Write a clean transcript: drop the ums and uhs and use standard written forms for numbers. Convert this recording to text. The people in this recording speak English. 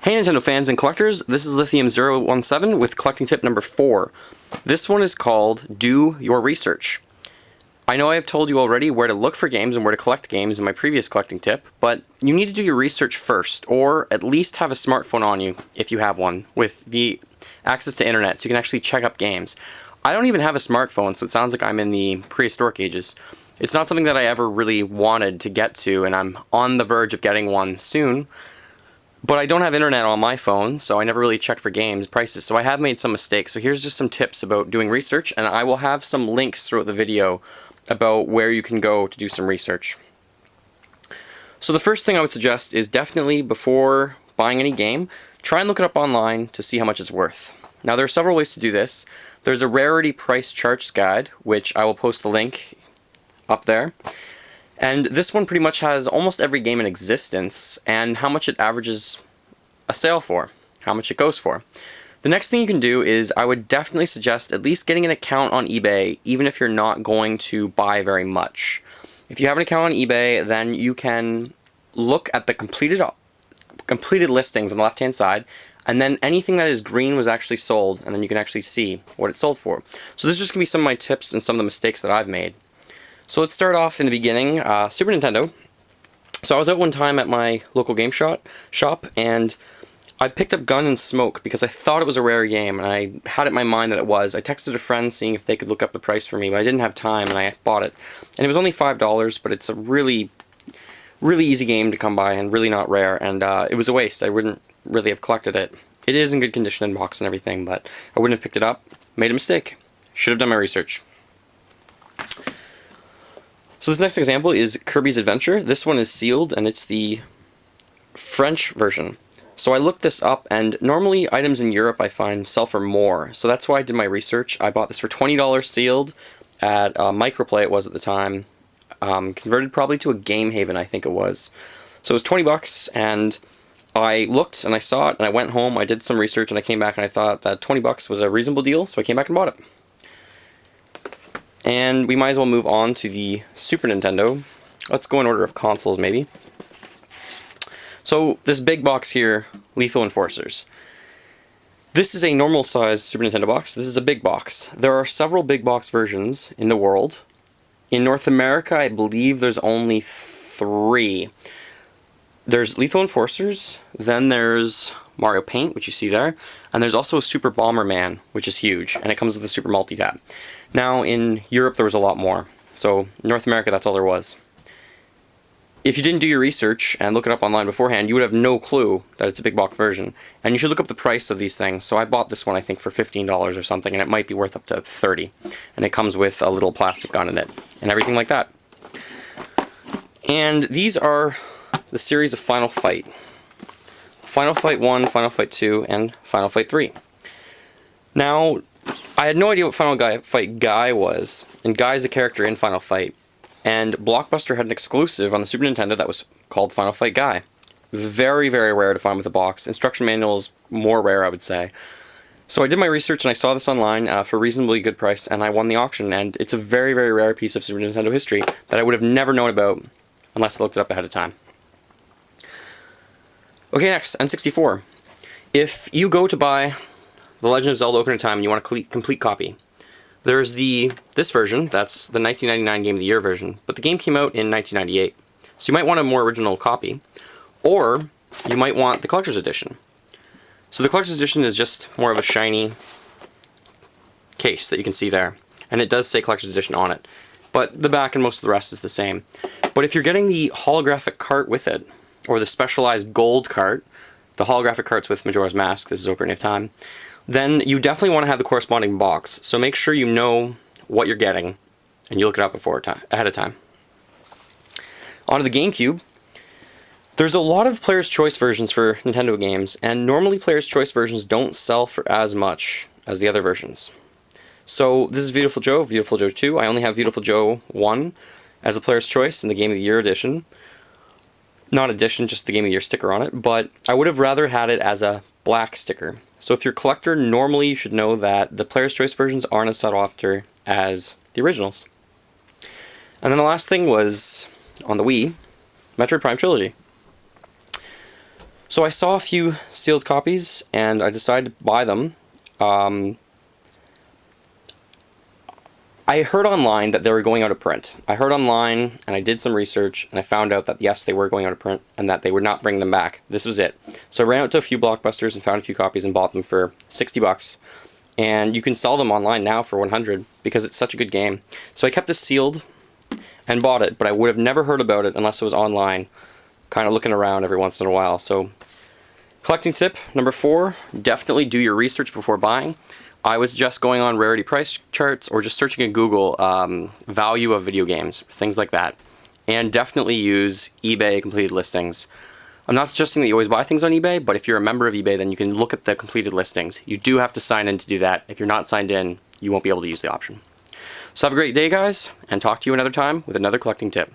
Hey Nintendo fans and collectors, this is Lithium017 with collecting tip number 4. This one is called Do Your Research. I know I have told you already where to look for games and where to collect games in my previous collecting tip, but you need to do your research first, or at least have a smartphone on you, if you have one, with the access to internet so you can actually check up games. I don't even have a smartphone, so it sounds like I'm in the prehistoric ages. It's not something that I ever really wanted to get to, and I'm on the verge of getting one soon. But I don't have internet on my phone, so I never really check for games prices, so I have made some mistakes. So here's just some tips about doing research, and I will have some links throughout the video about where you can go to do some research. So the first thing I would suggest is definitely, before buying any game, try and look it up online to see how much it's worth. Now there are several ways to do this. There's a rarity price charts guide, which I will post the link up there. And this one pretty much has almost every game in existence and how much it averages a sale for, how much it goes for. The next thing you can do is I would definitely suggest at least getting an account on eBay, even if you're not going to buy very much. If you have an account on eBay, then you can look at the completed listings on the left-hand side, and then anything that is green was actually sold, and then you can actually see what it sold for. So this is just going to be some of my tips and some of the mistakes that I've made. So let's start off in the beginning, Super Nintendo. So I was out one time at my local game shop, and I picked up Gun and Smoke because I thought it was a rare game, and I had it in my mind that it was. I texted a friend seeing if they could look up the price for me, but I didn't have time, and I bought it. And it was only $5, but it's a really, really easy game to come by and really not rare, and it was a waste. I wouldn't really have collected it. It is in good condition in box and everything, but I wouldn't have picked it up. Made a mistake. Should have done my research. So this next example is Kirby's Adventure. This one is sealed, and it's the French version. So I looked this up, and normally items in Europe I find sell for more. So that's why I did my research. I bought this for $20 sealed at Microplay it was at the time. Converted probably to a Game Haven, I think it was. So it was 20 bucks, and I looked and I saw it, and I went home, I did some research, and I came back and I thought that 20 bucks was a reasonable deal, so I came back and bought it. And we might as well move on to the Super Nintendo. Let's go in order of consoles, maybe. So this big box here, Lethal Enforcers. This is a normal size Super Nintendo box. This is a big box. There are several big box versions in the world. In North America, I believe there's only 3. There's Lethal Enforcers, then there's Mario Paint, which you see there, and there's also a Super Bomberman, which is huge, and it comes with a Super Multi-Tap. Now, in Europe, there was a lot more, so in North America, that's all there was. If you didn't do your research and look it up online beforehand, you would have no clue that it's a big box version, and you should look up the price of these things. So I bought this one, I think, for $15 or something, and it might be worth up to $30, and it comes with a little plastic gun in it, and everything like that. And these are the series of Final Fight. Final Fight 1, Final Fight 2, and Final Fight 3. Now, I had no idea what Final Fight Guy was, and Guy is a character in Final Fight. And Blockbuster had an exclusive on the Super Nintendo that was called Final Fight Guy. Very, very rare to find with a box. Instruction manuals more rare, I would say. So I did my research and I saw this online for a reasonably good price, and I won the auction. And it's a very, very rare piece of Super Nintendo history that I would have never known about unless I looked it up ahead of time. Okay, next, N64. If you go to buy The Legend of Zelda Ocarina of Time and you want a complete copy, there's this version, that's the 1999 Game of the Year version, but the game came out in 1998. So you might want a more original copy, or you might want the Collector's Edition. So the Collector's Edition is just more of a shiny case that you can see there, and it does say Collector's Edition on it, but the back and most of the rest is the same. But if you're getting the holographic cart with it, or the specialized gold cart, the holographic carts with Majora's Mask, this is Ocarina of Time, then you definitely want to have the corresponding box. So make sure you know what you're getting, and you look it up ahead of time. On to the GameCube. There's a lot of Player's Choice versions for Nintendo games, and normally Player's Choice versions don't sell for as much as the other versions. So this is Beautiful Joe 2. I only have Beautiful Joe 1 as a Player's Choice in the Game of the Year edition. Not edition, just the Game of the Year sticker on it, but I would have rather had it as a black sticker. So if you're a collector, normally you should know that the Player's Choice versions aren't as sought after as the originals. And then the last thing was, on the Wii, Metroid Prime Trilogy. So I saw a few sealed copies, and I decided to buy them. I heard online that they were going out of print. I heard online, and I did some research, and I found out that yes, they were going out of print, and that they would not bring them back. This was it. So I ran out to a few Blockbusters and found a few copies and bought them for 60 bucks. And you can sell them online now for 100 because it's such a good game. So I kept this sealed and bought it, but I would have never heard about it unless it was online, kind of looking around every once in a while. So collecting tip number 4, definitely do your research before buying. I was just going on rarity price charts or just searching in Google value of video games, things like that. And definitely use eBay completed listings. I'm not suggesting that you always buy things on eBay, but if you're a member of eBay, then you can look at the completed listings. You do have to sign in to do that. If you're not signed in, you won't be able to use the option. So have a great day, guys, and talk to you another time with another collecting tip.